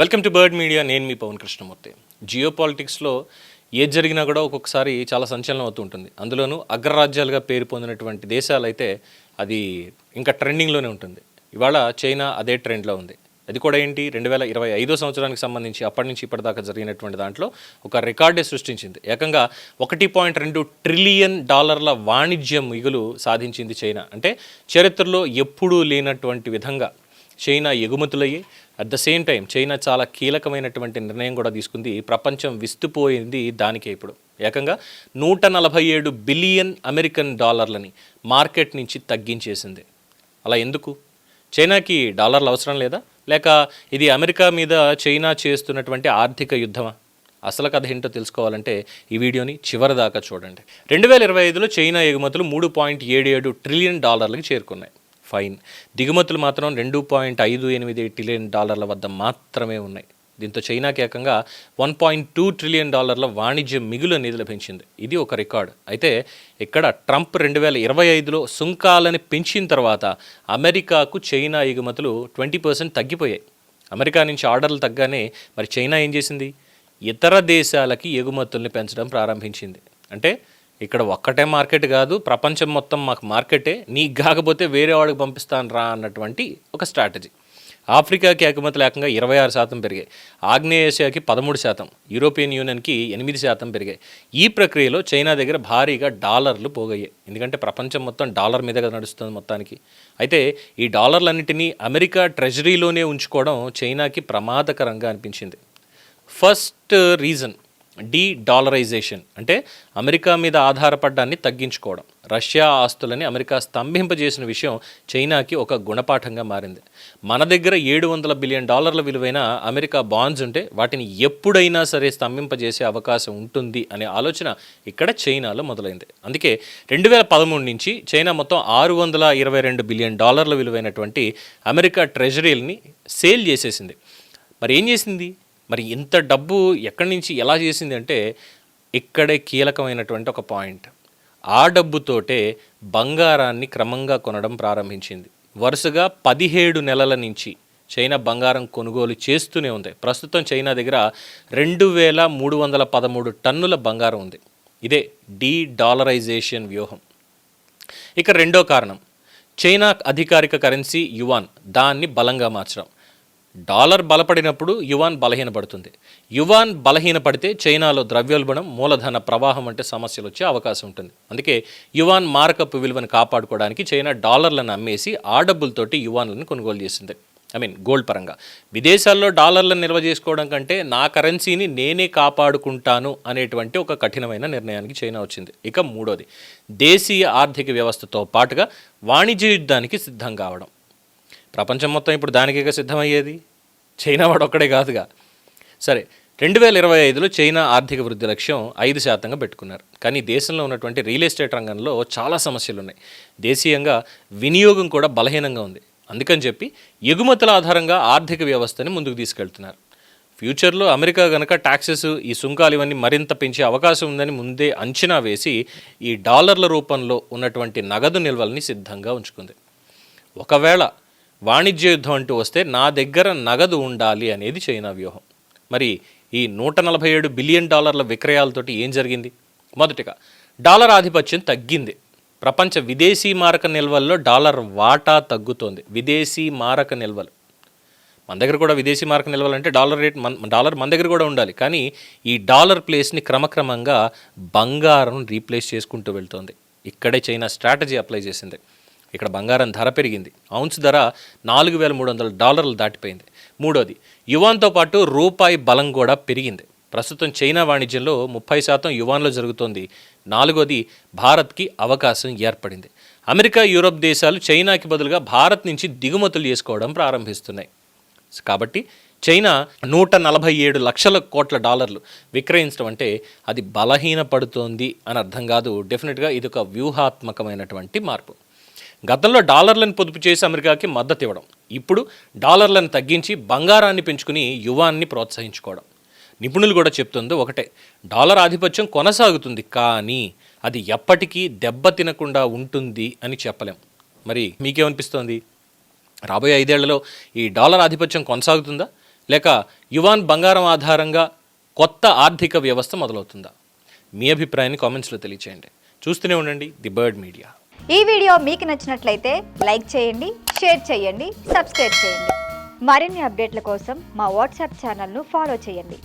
Welcome to bird media. నేను మీ పవన్ కృష్ణమూర్తి. జియో పాలిటిక్స్లో ఏది జరిగినా కూడా ఒక్కొక్కసారి చాలా సంచలనం అవుతూ ఉంటుంది. అందులోనూ అగ్రరాజ్యాలుగా పేరు పొందినటువంటి దేశాలు అయితే అది ఇంకా ట్రెండింగ్లోనే ఉంటుంది. ఇవాళ చైనా అదే ట్రెండ్లో ఉంది. అది కూడా ఏంటి, 2025 సంవత్సరానికి సంబంధించి అప్పటి నుంచి ఇప్పటిదాకా జరిగినటువంటి దాంట్లో ఒక రికార్డే సృష్టించింది. ఏకంగా $1.2 ట్రిలియన్ వాణిజ్య మిగులు సాధించింది చైనా. అంటే చరిత్రలో ఎప్పుడూ లేనటువంటి విధంగా చైనా ఎగుమతులయ్యి, at the same time China చాలా కీలకమైనటువంటి నిర్ణయం కూడా తీసుకుంది. ప్రపంచం విస్తుపోయింది దానికే. ఇప్పుడు ఏకంగా $147 బిలియన్ మార్కెట్ నుంచి తగ్గించేసింది. అలా ఎందుకు? చైనాకి డాలర్లు అవసరం లేదా, లేక ఇది అమెరికా మీద చైనా చేస్తున్నటువంటి ఆర్థిక యుద్ధమా? అసలు కథ ఏంటో తెలుసుకోవాలంటే ఈ వీడియోని చివరి దాకా చూడండి. 2025లో చైనా ఎగుమతులు $3.77 ట్రిలియన్ చేరుకున్నాయి. ఫైన్. దిగుమతులు మాత్రం $2.58 ట్రిలియన్ వద్ద మాత్రమే ఉన్నాయి. దీంతో చైనాకి ఏకంగా $1.2 ట్రిలియన్ వాణిజ్య మిగులు అనేది లభించింది. ఇది ఒక రికార్డు. అయితే ఇక్కడ ట్రంప్ 2025లో సుంకాలని పెంచిన తర్వాత అమెరికాకు చైనా ఎగుమతులు 20% తగ్గిపోయాయి. అమెరికా నుంచి ఆర్డర్లు తగ్గానే మరి చైనా ఏం చేసింది? ఇతర దేశాలకి ఎగుమతుల్ని పెంచడం ప్రారంభించింది. అంటే ఇక్కడ ఒక్కటే మార్కెట్ కాదు, ప్రపంచం మొత్తం మాకు మార్కెటే, నీకు కాకపోతే వేరే వాడికి పంపిస్తాను రా అన్నటువంటి ఒక స్ట్రాటజీ. ఆఫ్రికాకి ఎగుమతులు ఏకంగా 26% పెరిగాయి, ఆగ్నేయేషియాకి 13%, యూరోపియన్ యూనియన్కి 8% పెరిగాయి. ఈ ప్రక్రియలో చైనా దగ్గర భారీగా డాలర్లు పోగయ్యాయి. ఎందుకంటే ప్రపంచం మొత్తం డాలర్ మీదగా నడుస్తుంది మొత్తానికి. అయితే ఈ డాలర్లన్నింటినీ అమెరికా ట్రెజరీలోనే ఉంచుకోవడం చైనాకి ప్రమాదకరంగా అనిపించింది. ఫస్ట్ రీజన్ డాలరైజేషన్, అంటే అమెరికా మీద ఆధారపడ్డాన్ని తగ్గించుకోవడం. రష్యా ఆస్తులని అమెరికా స్తంభింపజేసిన విషయం చైనాకి ఒక గుణపాఠంగా మారింది. మన దగ్గర $700 బిలియన్ విలువైన అమెరికా బాండ్స్ ఉంటే వాటిని ఎప్పుడైనా సరే స్తంభింపజేసే అవకాశం ఉంటుంది అనే ఆలోచన ఇక్కడ చైనాలో మొదలైంది. అందుకే 2013 నుంచి చైనా మొత్తం $622 బిలియన్ విలువైనటువంటి అమెరికా ట్రెజరీలని సేల్ చేసేసింది. మరి ఏం చేసింది? మరి ఇంత డబ్బు ఎక్కడి నుంచి ఎలా చేసింది అంటే ఇక్కడే కీలకమైనటువంటి ఒక పాయింట్. ఆ డబ్బుతోటే బంగారాన్ని క్రమంగా కొనడం ప్రారంభించింది. వరుసగా 17 నెలల నుంచి చైనా బంగారం కొనుగోలు చేస్తూనే ఉంది. ప్రస్తుతం చైనా దగ్గర 2313 టన్నుల బంగారం ఉంది. ఇదే డాలరైజేషన్ వ్యూహం. ఇక రెండో కారణం, చైనా అధికారిక కరెన్సీ యువాన్, దాన్ని బలంగా మార్చడం. డాలర్ బలపడినప్పుడు యువాన్ బలహీనపడుతుంది. యువాన్ బలహీనపడితే చైనాలో ద్రవ్యోల్బణం, మూలధన ప్రవాహం అంటే సమస్యలు వచ్చే అవకాశం ఉంటుంది. అందుకే యువాన్ మారకపు విలువను కాపాడుకోవడానికి చైనా డాలర్లను అమ్మేసి ఆ డబ్బులతోటి యువాన్లను కొనుగోలు చేసింది. గోల్డ్ పరంగా. విదేశాల్లో డాలర్లను నిల్వ చేసుకోవడం కంటే నా కరెన్సీని నేనే కాపాడుకుంటాను అనేటువంటి ఒక కఠినమైన నిర్ణయానికి చైనా వచ్చింది. ఇక మూడోది, దేశీయ ఆర్థిక వ్యవస్థతో పాటుగా వాణిజ్య యుద్ధానికి సిద్ధం కావడం. ప్రపంచం మొత్తం ఇప్పుడు దానికే సిద్ధమయ్యేది, చైనా వాడు ఒక్కడే కాదుగా. సరే, 2025లో చైనా ఆర్థిక వృద్ధి లక్ష్యం 5% పెట్టుకున్నారు. కానీ దేశంలో ఉన్నటువంటి రియల్ ఎస్టేట్ రంగంలో చాలా సమస్యలు ఉన్నాయి. దేశీయంగా వినియోగం కూడా బలహీనంగా ఉంది. అందుకని చెప్పి ఎగుమతుల ఆధారంగా ఆర్థిక వ్యవస్థని ముందుకు తీసుకెళ్తున్నారు. ఫ్యూచర్లో అమెరికా కనుక ట్యాక్సెస్, ఈ సుంకాలు ఇవన్నీ మరింత పెంచే అవకాశం ఉందని ముందే అంచనా వేసి ఈ డాలర్ల రూపంలో ఉన్నటువంటి నగదు నిల్వల్ని సిద్ధంగా ఉంచుకుంది. ఒకవేళ వాణిజ్య యుద్ధం అంటూ వస్తే నా దగ్గర నగదు ఉండాలి అనేది చైనా వ్యూహం. మరి ఈ $147 బిలియన్ విక్రయాలతోటి ఏం జరిగింది? మొదటిగా డాలర్ ఆధిపత్యం తగ్గింది. ప్రపంచ విదేశీ మారక నిల్వల్లో డాలర్ వాటా తగ్గుతోంది. విదేశీ మారక నిల్వలు, మన దగ్గర కూడా విదేశీ మారక నిల్వలు అంటే డాలర్ మన దగ్గర కూడా ఉండాలి. కానీ ఈ డాలర్ ప్లేస్ని క్రమక్రమంగా బంగారం రీప్లేస్ చేసుకుంటూ వెళ్తోంది. ఇక్కడే చైనా స్ట్రాటజీ అప్లై చేసింది. ఇక్కడ బంగారం ధర పెరిగింది. ఔన్స్ ధర $4,300 దాటిపోయింది. మూడోది, యువాన్తో పాటు రూపాయి బలం కూడా పెరిగింది. ప్రస్తుతం చైనా వాణిజ్యంలో 30% యువాన్లో జరుగుతోంది. నాలుగోది, భారత్కి అవకాశం ఏర్పడింది. అమెరికా, యూరోప్ దేశాలు చైనాకి బదులుగా భారత్ నుంచి దిగుమతులు చేసుకోవడం ప్రారంభిస్తున్నాయి. కాబట్టి చైనా $147 లక్షల కోట్ల విక్రయించడం అంటే అది బలహీనపడుతోంది అని అర్థం కాదు. డెఫినెట్గా ఇది ఒక వ్యూహాత్మకమైనటువంటి మార్పు. గతంలో డాలర్లను పొదుపు చేసి అమెరికాకి మద్దతు ఇవ్వడం, ఇప్పుడు డాలర్లను తగ్గించి బంగారాన్ని పెంచుకుని యువాన్ని ప్రోత్సహించుకోవడం. నిపుణులు కూడా చెప్తుంది ఒకటే, డాలర్ ఆధిపత్యం కొనసాగుతుంది, కానీ అది ఎప్పటికీ దెబ్బతినకుండా ఉంటుంది అని చెప్పలేం. మరి మీకేమనిపిస్తోంది? రాబోయే 5 ఏళ్లలో ఈ డాలర్ ఆధిపత్యం కొనసాగుతుందా, లేక యువాన్ బంగారం ఆధారంగా కొత్త ఆర్థిక వ్యవస్థ మొదలవుతుందా? మీ అభిప్రాయాన్ని కామెంట్స్లో తెలియచేయండి. చూస్తూనే ఉండండి ది బర్డ్ మీడియా. ఈ వీడియో మీకు నచ్చినట్లయితే లైక్ చేయండి, షేర్ చేయండి, సబ్స్క్రైబ్ చేయండి. మరిన్ని అప్డేట్ల కోసం మా వాట్సాప్ ఛానల్ను ఫాలో చేయండి.